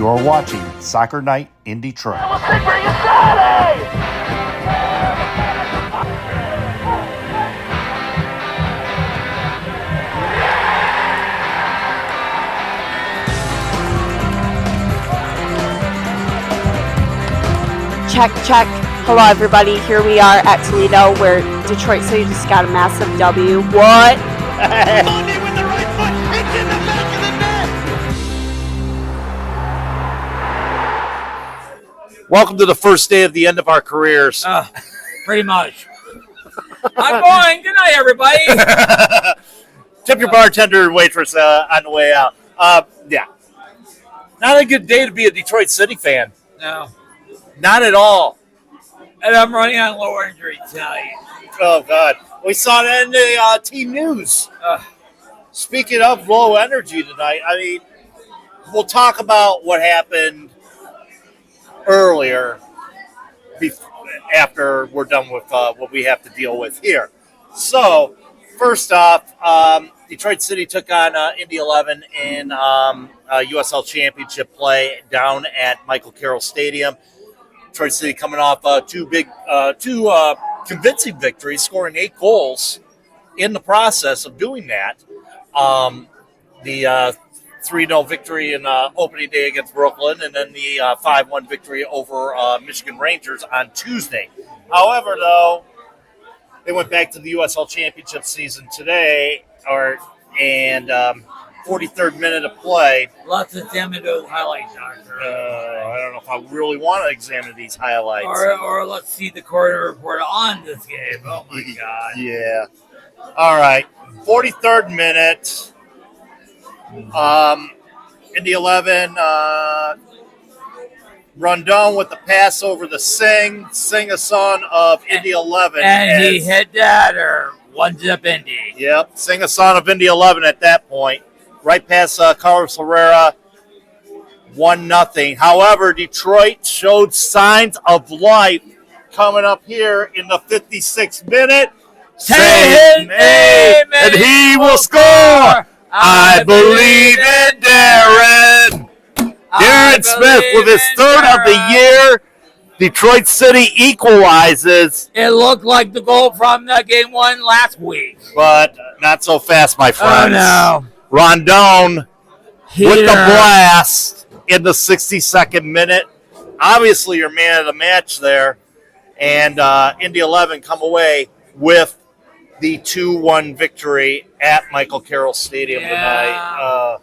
You're watching Soccer Night in Detroit. Check, check. Hello, everybody. Here we are at Toledo, where Detroit City just got a massive W. What? Monday with the right foot. It's in the back of the net. Welcome to the first day of the end of our careers. Pretty much. I'm going. Good night, everybody. Tip your bartender and waitress on the way out. Yeah. Not a good day to be a Detroit City fan. No. Not at all. And I'm running on lower injury tonight. Oh, God. We saw that in the team news. Speaking of low energy tonight, I mean, we'll talk about what happened earlier after we're done with what we have to deal with here. So, first off, Detroit City took on Indy 11 in USL Championship play down at Michael Carroll Stadium. Detroit City coming off two convincing victories, scoring 8 goals in the process of doing that. The 3-0 victory in opening day against Brooklyn, and then the 5-1 victory over Michigan Rangers on Tuesday. However, though, they went back to the USL Championship season today, and 43rd minute of play. Let's examine those highlights, Doctor. I don't know if I really want to examine these highlights. Or let's see the quarter report on this game. Oh, my God. Yeah. All right. 43rd minute. In the 11, Rondon with the pass over the Singh, a son of Indy 11. And he hit that or one-zip Indy. Yep, Singh, a son of Indy 11 at that point. Right past Carlos Herrera, 1-0. However, Detroit showed signs of life coming up here in the 56th minute. Say his name and he will score. I believe in Darren. Darren Smith with his third of the year. Detroit City equalizes. It looked like the goal from the game 1 last week. But not so fast, my friends. Oh, no. Rondon with the Heater. blast in the 62nd minute. Obviously, your man of the match there. And Indy 11 come away with the 2-1 victory at Michael Carroll Stadium tonight.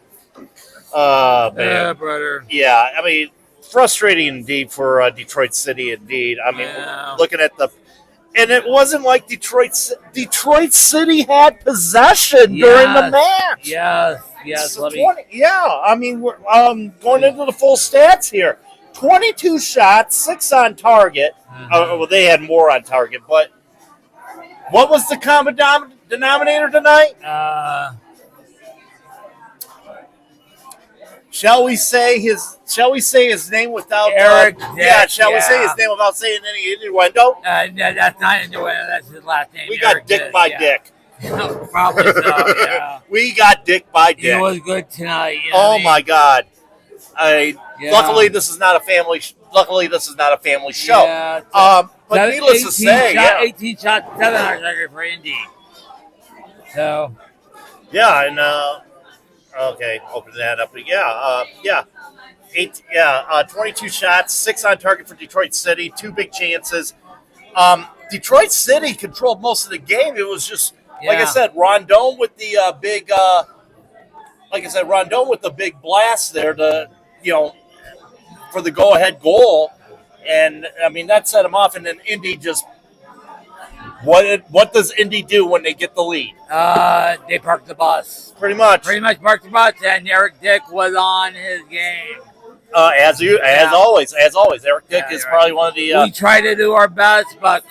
Man. Yeah, brother. Yeah, I mean, frustrating indeed for Detroit City, indeed. I mean, looking at the... And it wasn't like Detroit City had possession during the match. Yes. I mean, we're going into the full stats here. 22 shots, 6 on target. Well, they had more on target, but what was the common denominator tonight? Shall we say his name without Eric? Shall we say his name without saying any innuendo? That's not innuendo. That's his last name. We got Eric Dick by Dick. Probably so. Yeah. We got Dick by Dick. He was good tonight. You know Oh what I mean? my God! Yeah. Luckily, this is not a family. Luckily, this is not a family show. Yeah, but needless to say, 18 shots, 7 hours record for Indy. So. Yeah, and okay, open that up. 22 shots, 6 on target for Detroit City, 2 big chances. Detroit City controlled most of the game. It was just like I said, Rondon with the big blast there for the go-ahead goal, and I mean that set him off. And then Indy just what does Indy do when they get the lead? They parked the bus. Pretty much parked the bus, and Eric Dick was on his game. As always, Eric Dick is probably one of the. We try to do our best, but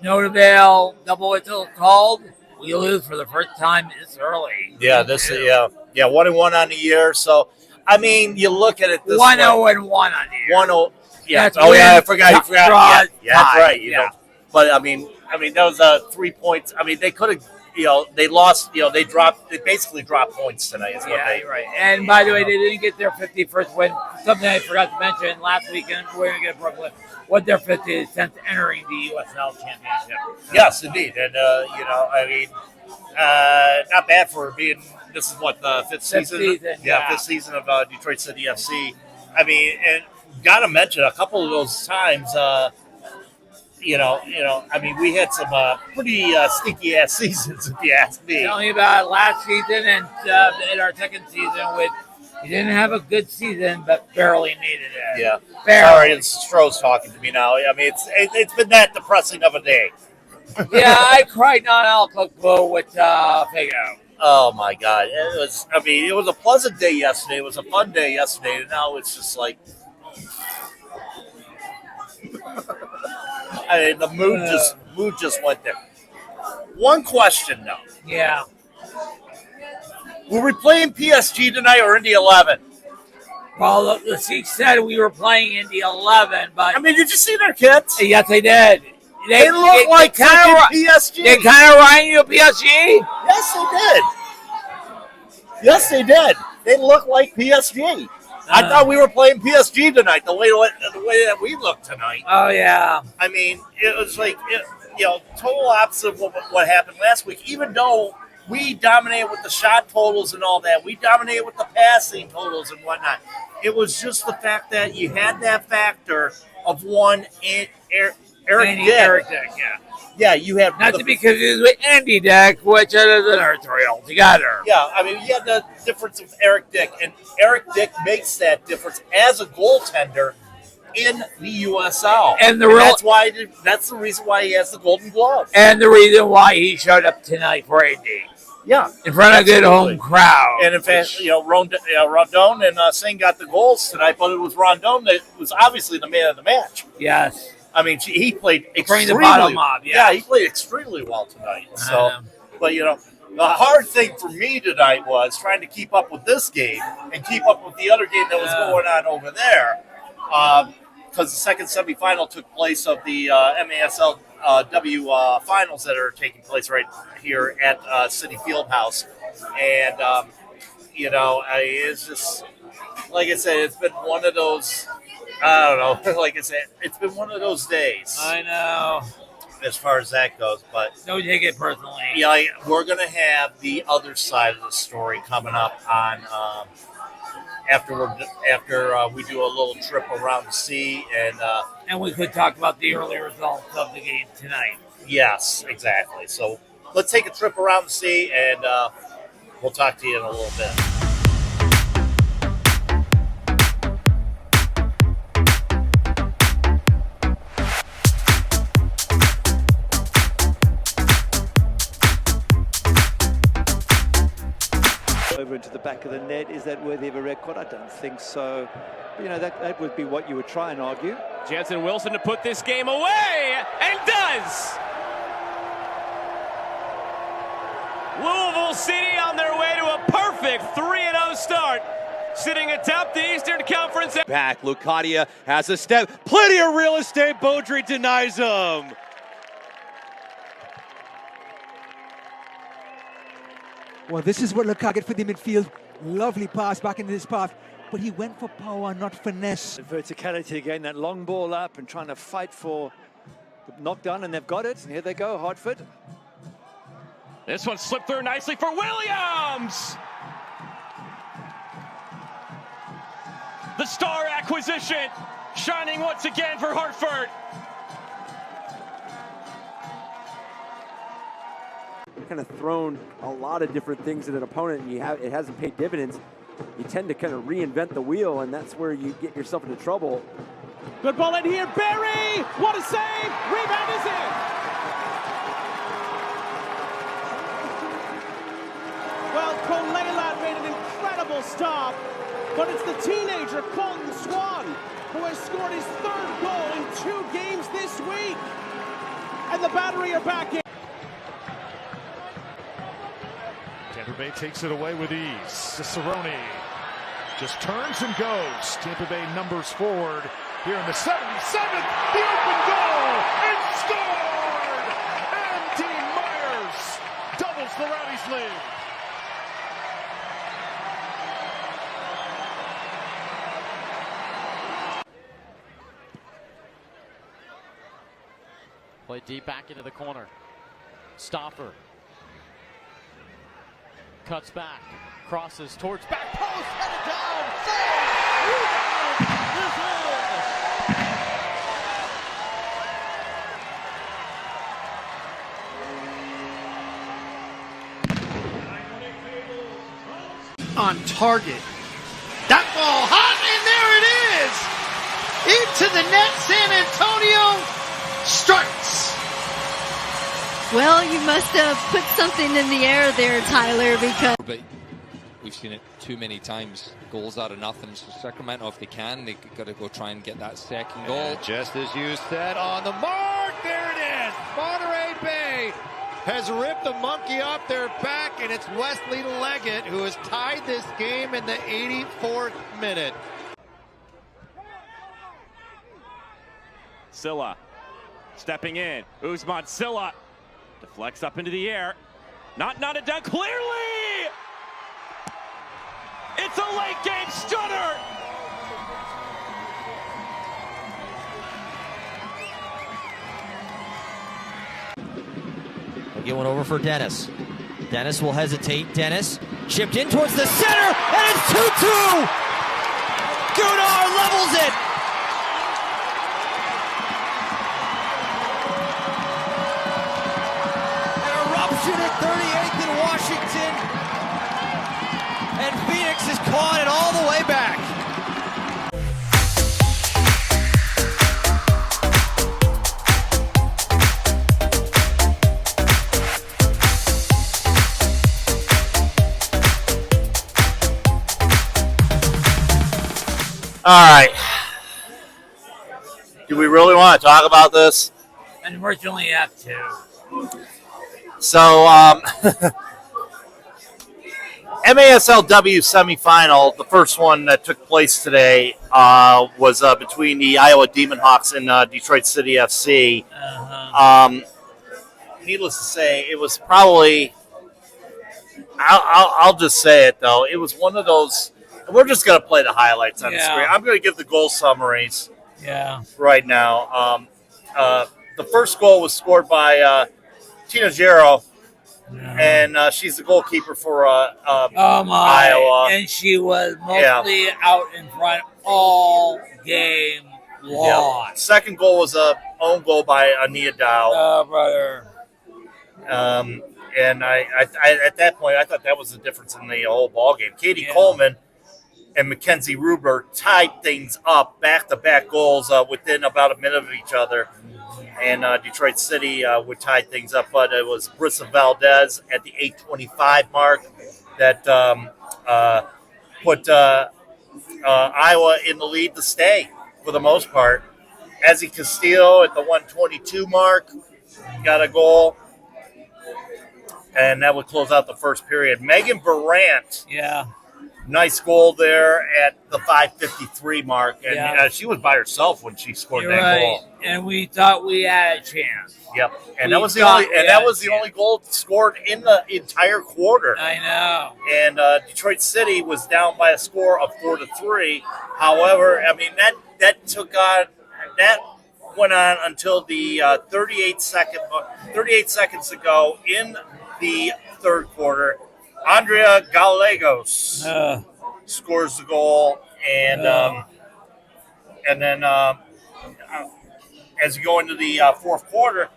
no avail. Double whistle called. We lose for the first time this early. Yeah, 1-1 on the year. So, I mean, you look at it this 1-0 way. 1-0 on the year. 1-0. Yeah. That's I forgot. You forgot. draws, Yeah, that's right. yeah. But I mean, that was 3 points. I mean, they could have. they lost. They basically dropped points tonight. Is what they right. And by the way, they didn't get their 51st win. Something I forgot to mention last weekend. We're going to get Brooklyn. What their 50th since entering the USL Championship. Yes, indeed, and not bad for being. This is what the fifth season. Fifth season of Detroit City FC. I mean, and gotta mention a couple of those times. We had some pretty stinky ass seasons, if you ask me. Tell me about last season and in our second season with. He didn't have a good season, but barely made it. Yeah. Barely. Sorry, it's Stroh's talking to me now. I mean, it's been that depressing of a day. Yeah, I cried non alcohol with Figo. Oh my God! It was a pleasant day yesterday. It was a fun day yesterday, and now it's just like, the mood just went there. One question though. Yeah. Were we playing PSG tonight or Indy 11? Well, the Seek said we were playing Indy 11, but did you see their kits? Yes, they did. They look like PSG. They kind of remind you of PSG. Yes, they did. Yes, they did. They look like PSG. I thought we were playing PSG tonight. The way that we looked tonight. Oh yeah. I mean, it was like total opposite of what happened last week. Even though we dominated with the shot totals and all that, we dominated with the passing totals and whatnot. It was just the fact that you had that factor of one Eric Dick, yeah. Yeah, you have not because it was with Andy Dick, which is another story altogether. Yeah, you had the difference of Eric Dick, and Eric Dick makes that difference as a goaltender in the USL, and that's the reason why he has the Golden Glove, and the reason why he showed up tonight for Andy. Yeah, in front of a good home crowd. And in fact, Rondon and Singh got the goals tonight, but it was Rondon that was obviously the man of the match. Yes. He played extremely well. Yeah, he played extremely well tonight. So, but the hard thing for me tonight was trying to keep up with this game and keep up with the other game that was going on over there, because the second semifinal took place of the MASLW finals that are taking place right here at City Fieldhouse, and it's just like I said, it's been one of those. I don't know. Like I said, it's been one of those days. I know. As far as that goes, but don't take it personally. Yeah, we're gonna have the other side of the story coming up on after we do a little trip around the sea, and we could talk about the early results of the game tonight. Yes, exactly. So let's take a trip around the sea, and we'll talk to you in a little bit. Over into the back of the net. Is that worthy of a red card? I don't think so. That would be what you would try and argue. Jansen Wilson to put this game away, and does! Louisville City on their way to a perfect 3-0 start. Sitting atop the Eastern Conference. Back, Lucadia has a step. Plenty of real estate. Beaudry denies him. Well, this is what Lukaku for the midfield. Lovely pass back into this path, but he went for power, not finesse. Verticality again, that long ball up and trying to fight for the knockdown, and they've got it. And here they go, Hartford. This one slipped through nicely for Williams. The star acquisition, shining once again for Hartford. Kind of thrown a lot of different things at an opponent, and it hasn't paid dividends. You tend to kind of reinvent the wheel, and that's where you get yourself into trouble. Good ball in here, Barry! What a save! Rebound is in! Well, Kolelat made an incredible stop, but it's the teenager Colton Swan who has scored his third goal in 2 games this week. And the Battery are back in. Tampa Bay takes it away with ease. Cicerone just turns and goes. Tampa Bay numbers forward here in the 77th. The open goal and scored! And Dean Myers doubles the Rowdies lead. Play deep back into the corner. Stoffer cuts back, crosses towards back post, headed down, save! On target. That ball hot, and there it is! Into the net, San Antonio strikes. Well, you must have put something in the air there, Tyler, because... But we've seen it too many times. Goals out of nothing. So Sacramento, if they can, they've got to go try and get that second goal. And just as you said, on the mark, there it is. Monterey Bay has ripped the monkey off their back, and it's Wesley Leggett who has tied this game in the 84th minute. Silla stepping in. Usman Silla deflects up into the air. Not nodded down clearly. It's a late game stunner. We'll get one over for Dennis. Dennis will hesitate. Dennis chipped in towards the center, and it's 2-2. Gunnar levels it. At 38th in Washington, and Phoenix has caught it all the way back. All right. Do we really want to talk about this? Unfortunately, you have to. So, MASLW Semifinal, the first one that took place today, was between the Iowa Demon Hawks and Detroit City FC. Needless to say, it was probably, I'll just say it though, it was one of those, we're just going to play the highlights on the screen. I'm going to give the goal summaries right now. The first goal was scored by Tina Gero, and she's the goalkeeper for Iowa. And she was mostly out in front all game long. Second goal was a own goal by Ania Dow. Oh, brother. And I at that point, I thought that was the difference in the whole ball game. Katie Coleman and Mackenzie Ruber tied things up, back-to-back goals within about a minute of each other. And Detroit City would tie things up, but it was Brissa Valdez at the 8:25 mark that put Iowa in the lead to stay for the most part. Ezzy Castillo at the 1:22 mark got a goal, and that would close out the first period. Megan Durant, nice goal there at the 5:53 mark, and she was by herself when she scored that goal. And we thought we had a chance. Yep, and that was the only goal scored in the entire quarter. I know. And Detroit City was down by a score of 4-3. However, I mean that went on until the 38 seconds ago in the third quarter. Andrea Gallegos scores the goal, and then as you go into the fourth quarter,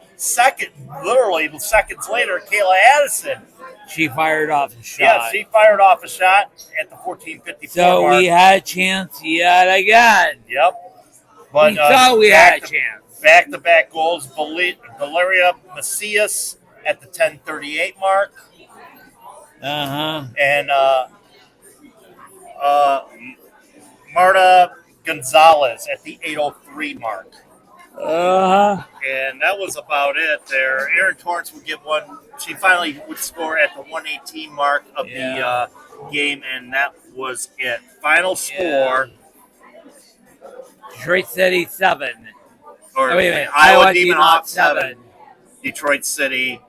literally seconds later, Kayla Addison. She fired off a shot. Yeah, she fired off a shot at the 14:54 So mark. we had a chance yet again. Yep. But we thought we had a chance. Back-to-back goals, Valeria Macias at the 10:38 mark. And Marta Gonzalez at the 8:03 mark. And that was about it there. Erin Torrance would get one. She finally would score at the 1:18 mark of the game, and that was it. Final score. Detroit City 7. Or wait a minute. Iowa Demon Hawks 7. Detroit City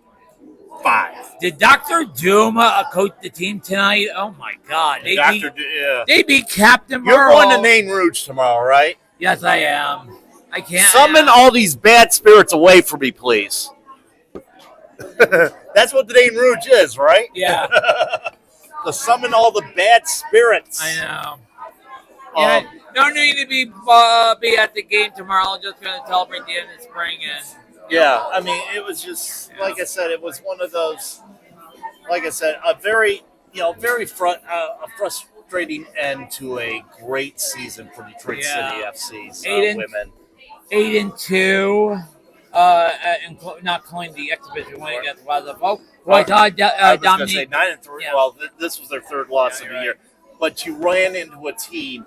5. Did Dr. Doom coach the team tonight? Oh, my God. They beat Captain You're Marvel. going to Nain Rouge tomorrow, right? Yes, I am. I can't. Summon all these bad spirits away from me, please. That's what the Nain Rouge is, right? Yeah. To summon all the bad spirits. I know. Yeah, no need to be at the game tomorrow. I'm just going to celebrate the end of spring. And yeah, I mean, it was just, like I said, it was one of those, like I said, a very, frustrating end to a great season for Detroit City FC's women. 8-2, not calling the exhibition win against Waza Flo. I was going to say Dominic. 9-3. Yeah. Well, this was their third loss of the year. But you ran into a team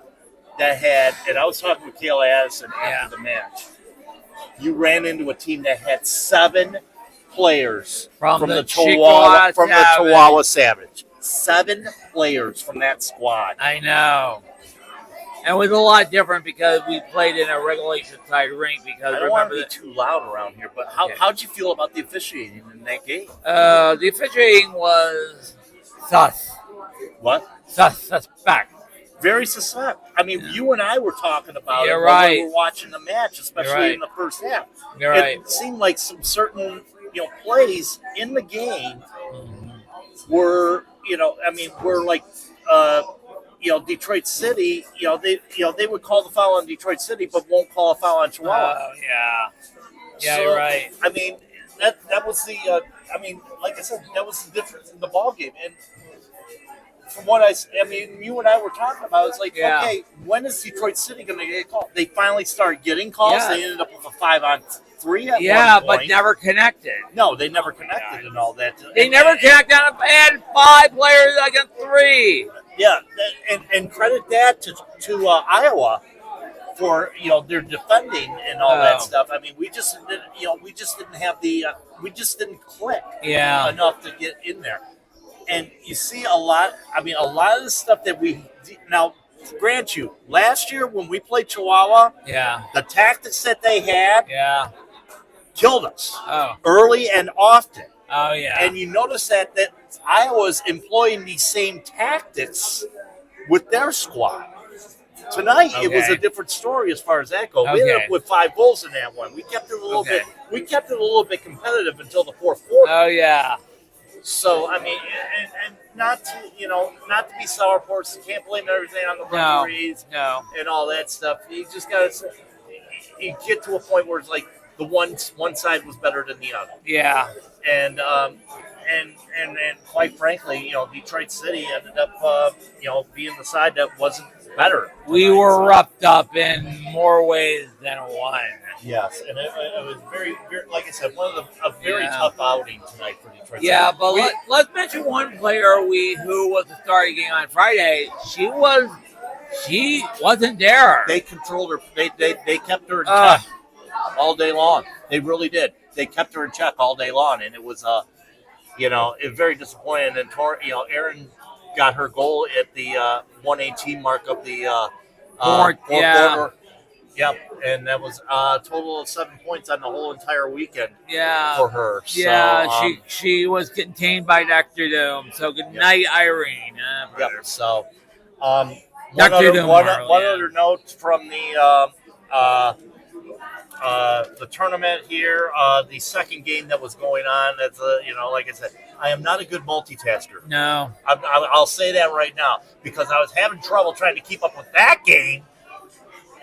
that had, and I was talking with Kayla Addison after the match, you ran into a team that had 7 players from the Chihuahua Savage. 7 players from that squad. I know. And it was a lot different because we played in a regulation-side rink. Because I don't want to be too loud around here, but how'd you feel about the officiating in that game? The officiating was sus. What? Suspect. Very suspect. I mean, you and I were talking about You're it right. when we were watching the match, especially in the first half. You're right. It seemed like some certain, plays in the game were, were like, Detroit City. They would call the foul on Detroit City, but won't call a foul on Chihuahua. Oh yeah, So, you're right. I mean, that was the. Like I said, that was the difference in the ball game. And from what you and I were talking about, it's like, okay, when is Detroit City going to get called? They finally started getting calls. Yeah. They ended up with a 5-on-3 at one but point. never connected. No, they never connected and all that. They never connected on a bad 5 players against 3. Yeah, and credit that to Iowa for their defending and all that stuff. I mean, we just didn't have we just didn't click enough to get in there. And you see a lot of the stuff that we now. Grant you, last year when we played Chihuahua, the tactics that they had, killed us early and often. Oh yeah, and you notice that Iowa's employing these same tactics with their squad. Tonight it was a different story as far as that goes. We ended up with 5 goals in that one. We kept it a little bit. We kept it a little bit competitive until the fourth quarter. Oh yeah. So I mean, and not to be sourpuss. You can't blame everything on the referees and all that stuff. You just gotta you get to a point where it's like the one side was better than the other. Yeah. And quite frankly, Detroit City ended up being the side that wasn't better. We were roughed up in more ways than one. Yes, and it was very, very, like I said, a very tough outing tonight for Detroit City. Yeah, but let's mention one player who was the starting game on Friday. She wasn't there. They controlled her. They kept her in check all day long. They really did. They kept her in check all day long, and it was it was very disappointing. And Erin got her goal at the 118 mark of the fourth quarter. Yep, and that was a total of 7 points on the whole entire weekend for her. Yeah, she was contained by Dr. Doom. So good night, Irene. So Dr. Doom. One other note from the tournament here, the second game that was going on. That's like I said, I am not a good multitasker. No, I'll say that right now because I was having trouble trying to keep up with that game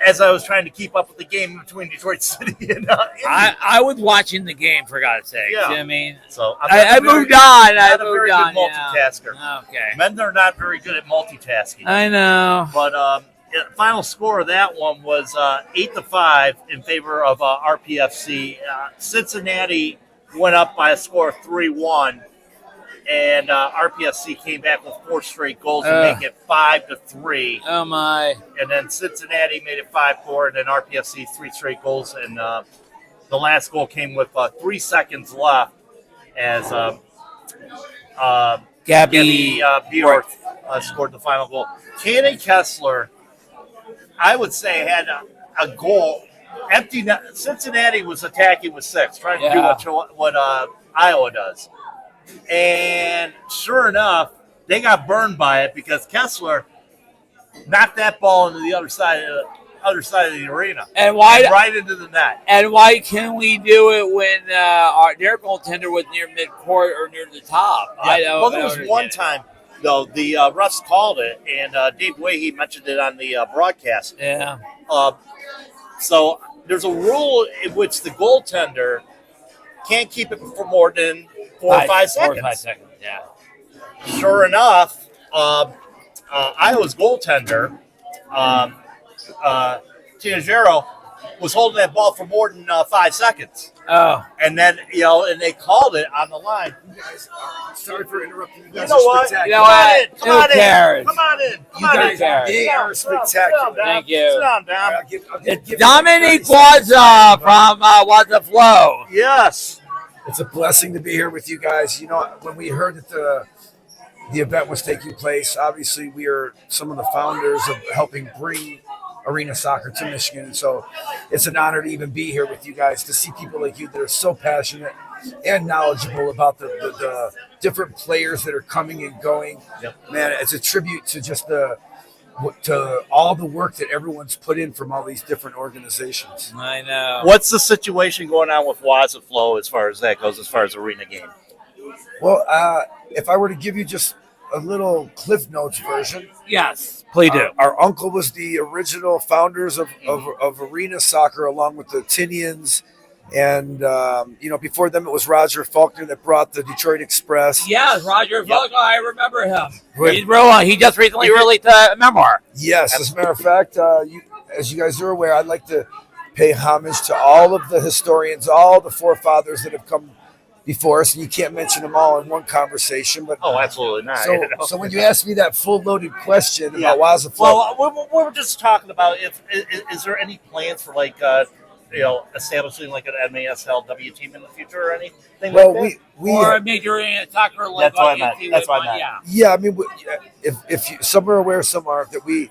as I was trying to keep up with the game between Detroit City and I was watching the game, for God's sake. Yeah. You know what I mean? So I moved on. I moved very on. Good multitasker. Yeah. Okay. Men are not very good at multitasking. I know. But final score of that one was 8-5 in favor of RPFC. Cincinnati went up by a score of 3-1. And RPFC came back with 4 straight goals to make it 5-3. Oh my! And then Cincinnati made it 5-4, and then RPFC 3 straight goals. And the last goal came with 3 seconds left as Gabby Bjork scored the final goal. Cannon Kessler, I would say, had a goal. Empty. Cincinnati was attacking with 6, trying to do what Iowa does. And sure enough, they got burned by it because Kessler knocked that ball into the other side of the arena. And why right into the net. And why can we do it when their goaltender was near midcourt or near the top? Yeah. Well, there was one time, though, the refs called it, and Dave Wahey mentioned it on the broadcast. Yeah. So there's a rule in which the goaltender can't keep it for more than 4 or 5 seconds. 4 or 5 seconds, yeah. Sure enough, Iowa's goaltender, Tinajero, was holding that ball for more than 5 seconds. Oh. And then, and they called it on the line. You guys, sorry for interrupting you You guys. know what? You know what? Come on in. cares? Come on in. You guys, they are spectacular. Thank you. Sit down, Dom. It's Dominic Waza from Waza Flo. Yes. It's a blessing to be here with you guys. You know, when we heard that the event was taking place, obviously we are some of the founders of helping bring arena soccer to Michigan. So it's an honor to even be here with you guys, to see people like you that are so passionate and knowledgeable about the different players that are coming and going. Yep. Man, it's a tribute to just to all the work that everyone's put in from all these different organizations. I know. What's the situation going on with Waza Flo as far as that goes, as far as arena game? Well, if I were to give you just a little Cliff Notes version. Yes, please do. Our uncle was the original founders of arena soccer, along with the Tinians. And, before them, it was Roger Faulkner that brought the Detroit Express. Yes, Roger Faulkner. I remember him. He just recently released a memoir. Yes, as a matter of fact, as you guys are aware, I'd like to pay homage to all of the historians, all the forefathers that have come before us, and you can't mention them all in one conversation. But absolutely not. So when you ask me that full loaded question about Waza Flo, well, we were just talking about is there any plans for establishing like an MASLW team in the future or anything? Well, like that? we or a major soccer league. That's what I meant. That's what I meant. Yeah, I mean, if you, some are aware, some aren't, that we've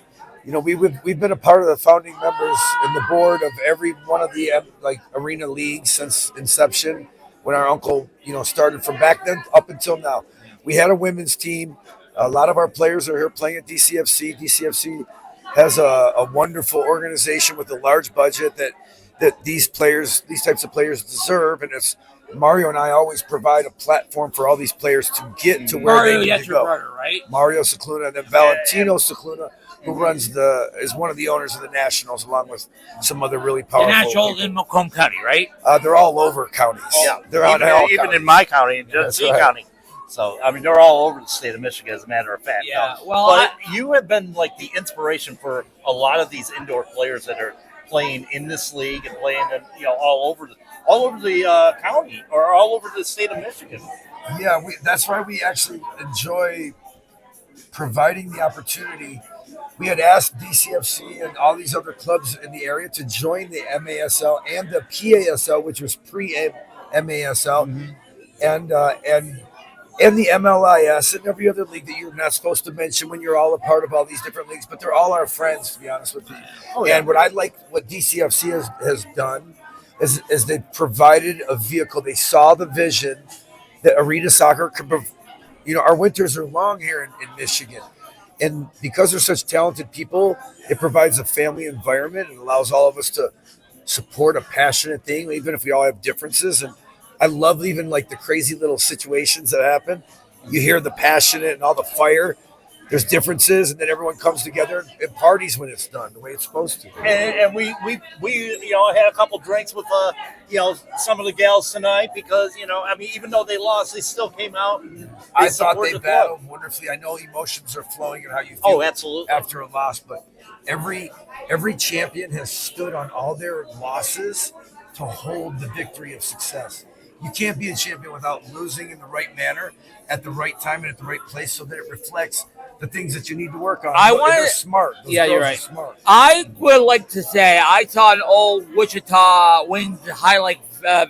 been a part of the founding members and the board of every one of the arena leagues since inception. When our uncle, started from back then up until now. We had a women's team. A lot of our players are here playing at DCFC. DCFC has a wonderful organization with a large budget that these types of players deserve. And it's Mario and I always provide a platform for all these players to get to where they need to go. Your brother, right? Mario Scicluna, and then Valentino Scicluna, who is one of the owners of the Nationals, along with some other really powerful The Nationals in Macomb County, right? They're all over counties. Yeah, they're even in my county, in Genesee County. So I mean, they're all over the state of Michigan, as a matter of fact. Yeah. But you have been like the inspiration for a lot of these indoor players that are playing in this league and playing, all over the county or all over the state of Michigan. Yeah, that's why we actually enjoy providing the opportunity. We had asked DCFC and all these other clubs in the area to join the MASL and the PASL, which was pre-MASL, and the MLIS and every other league that you're not supposed to mention when you're all a part of all these different leagues. But they're all our friends, to be honest with you. And what DCFC has done is they provided a vehicle. They saw the vision that arena soccer could. Our winters are long here in Michigan. And because they're such talented people, it provides a family environment and allows all of us to support a passionate thing, even if we all have differences. And I love even the crazy little situations that happen. You hear the passionate and all the fire. There's differences, and then everyone comes together and parties when it's done the way it's supposed to. And we had a couple drinks with some of the gals tonight because even though they lost, they still came out. And I thought they battled wonderfully. I know emotions are flowing and how you feel absolutely. After a loss, but every champion has stood on all their losses to hold the victory of success. You can't be a champion without losing in the right manner, at the right time, and at the right place, so that it reflects the things that you need to work on. They're smart. Those you're girls right. are smart. I would like to say I saw an old Wichita Wings highlight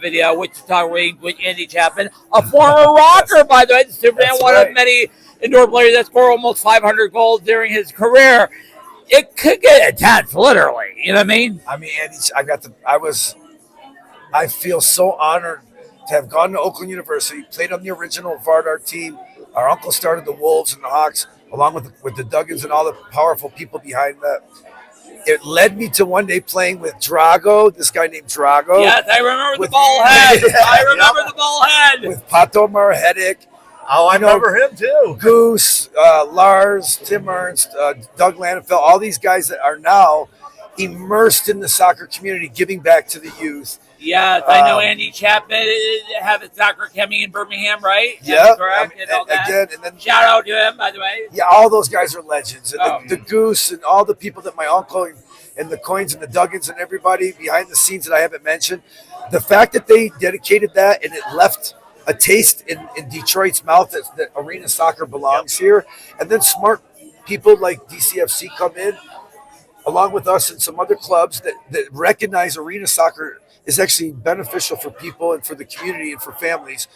video, Wichita Wings with Andy Chapman, a former rocker, by the way, Superman, one of many indoor players that scored almost 500 goals during his career. It could get intense, literally. You know what I mean? I mean, Andy, I feel so honored to have gone to Oakland University, played on the original Vardar team. Our uncle started the Wolves and the Hawks, along with the Duggins and all the powerful people behind that. It led me to one day playing with Drago, this guy named Drago. Yes, I remember the ball head. I remember the ball head. With Pato Marhedic. Oh, I remember him too. Goose, Lars, Tim Ernst, Doug Landefeld, all these guys that are now immersed in the soccer community, giving back to the youth. Yes, I know Andy Chapman have a soccer academy in Birmingham, right? Yeah, correct. And all that. again, and then Shout out to him, by the way. Yeah, all those guys are legends. And the Goose and all the people that my uncle and the Coins and the Duggins and everybody behind the scenes that I haven't mentioned, the fact that they dedicated that and it left a taste in Detroit's mouth that arena soccer belongs here. And then smart people like DCFC come in, along with us and some other clubs that recognize arena soccer is actually beneficial for people and for the community and for families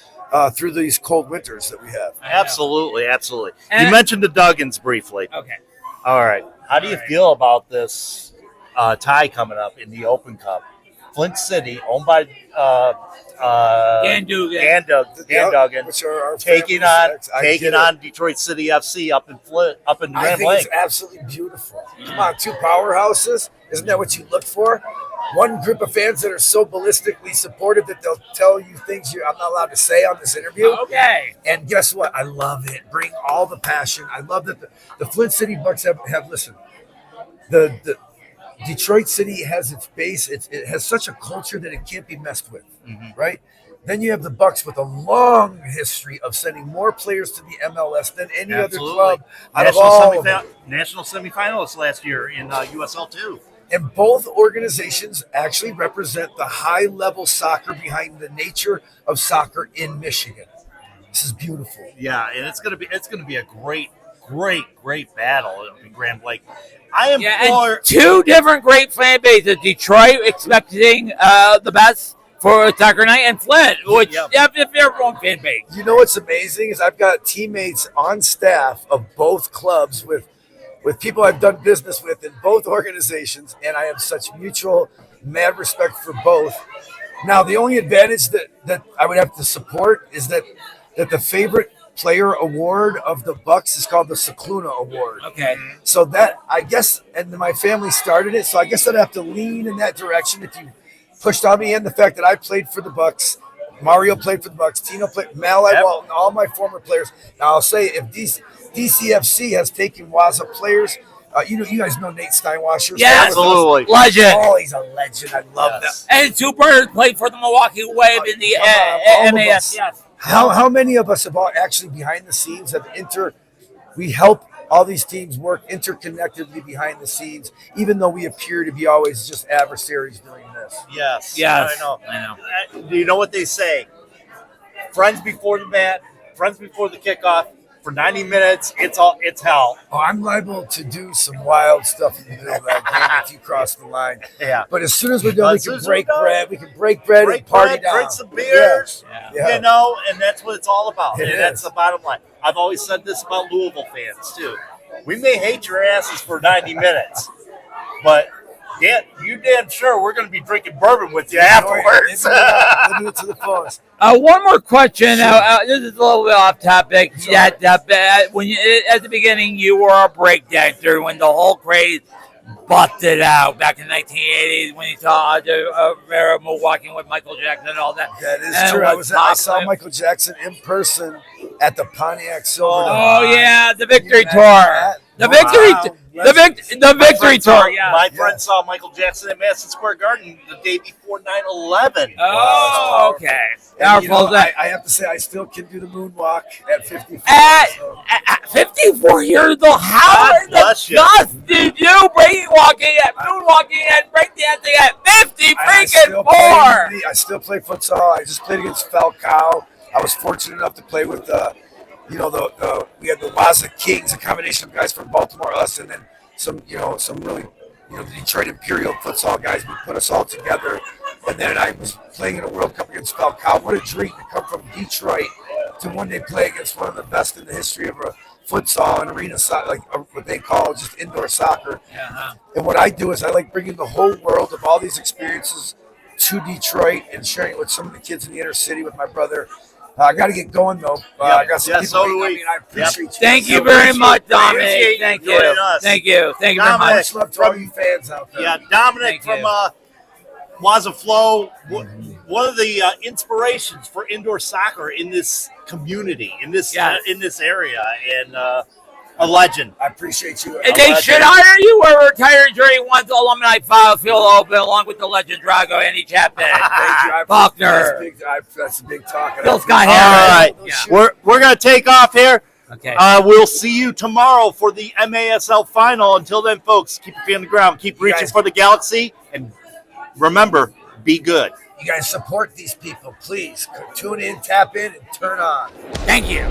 through these cold winters that we have. Absolutely, absolutely. You mentioned the Duggins briefly. Okay. All right. How do you feel about this tie coming up in the Open Cup? Flint City, owned by Dan Duggan, taking on Detroit City FC up in I Grand think Lake. it's absolutely beautiful. Come on, two powerhouses. Isn't that what you look for? One group of fans that are so ballistically supportive that they'll tell you things I'm not allowed to say on this interview. Okay. And guess what? I love it. Bring all the passion. I love that the Flint City Bucks have listen. The Detroit City has its base. It has such a culture that it can't be messed with, right? Then you have the Bucks with a long history of sending more players to the MLS than any other club out of all of them. National semifinalists last year in USL-2. And both organizations actually represent the high-level soccer behind the nature of soccer in Michigan. This is beautiful. Yeah, and it's gonna be a great battle in Grand Lake. I am for and two different great fan bases. Detroit expecting the best for soccer night, and Flint, which if they're wrong fan base. You know what's amazing is I've got teammates on staff of both clubs with people I've done business with in both organizations, and I have such mutual mad respect for both. Now, the only advantage that I would have to support is that the favorite player award of the Bucks is called the Scicluna Award. Okay. So that, I guess, and my family started it, so I guess I'd have to lean in that direction if you pushed on me, and the fact that I played for the Bucks, Mario played for the Bucks, Tino played, Mal, Walton, all my former players. Now, I'll say if DCFC has taken Waza players, you guys know Nate Steinwasser. Yeah, absolutely. Legend. Oh, he's a legend. I love that. And two brothers played for the Milwaukee Wave in the MAS. Yes. How many of us have actually behind the scenes we help all these teams work interconnectedly behind the scenes, even though we appear to be always just adversaries doing this. Yes. Yes. I know. Do you know what they say? Friends before the mat, friends before the kickoff. For 90 minutes, it's hell. Oh, I'm liable to do some wild stuff in the middle of that game if you cross the line. Yeah. But as soon as we're done, we can break bread. We can break bread and party down. Drink some beers. Yeah. You know, and that's what it's all about. It and is. that's the bottom line. I've always said this about Louisville fans, too. We may hate your asses for 90 minutes, but you damn sure we're going to be drinking bourbon with you afterwards. We'll do it to the fullest. One more question. This is a little bit off topic. When at the beginning you were a breakdancer when the whole craze busted out back in the 1980s when you saw Milwaukee with Michael Jackson and all that. That is true. I saw Michael Jackson in person at the Pontiac Silverdome. Oh yeah, the Victory Tour. The Victory Tour. Yeah. My friend saw Michael Jackson at Madison Square Garden the day before 9/11. Oh, okay. I have to say, I still can do the moonwalk at 54. At 54 years old, how in the dust did you moonwalking and breakdancing at 50 freaking 4? I still play futsal. I just played against Falcao. I was fortunate enough to play with we had the Waza Kings, a combination of guys from Baltimore, us, and then some really, the Detroit Imperial futsal guys. We put us all together, and then I was playing in a World Cup against Falcao. What a dream to come from Detroit to one day play against one of the best in the history of a futsal and arena soccer, like what they call just indoor soccer. Yeah. And what I do is I like bringing the whole world of all these experiences to Detroit and sharing it with some of the kids in the inner city with my brother. I got to get going, though. I got some people. So do we. I appreciate you. Thank you very much, Dominic. Thank you. Thank you. Thank you very much. Much love to all you fans out there. Yeah, Dominic from Waza Flo, one of the inspirations for indoor soccer in this community, in this area, and a legend. I appreciate you. And they should hire you. We're retired during one alumni file field open along with the legend Drago, Andy Chapman, Faulkner. That's a big talk. Bill Scott All right, we're gonna take off here. Okay. We'll see you tomorrow for the MASL final. Until then, folks, keep your feet on the ground, keep reaching for the galaxy, and remember, be good. You guys support these people, please. Tune in, tap in, and turn on. Thank you.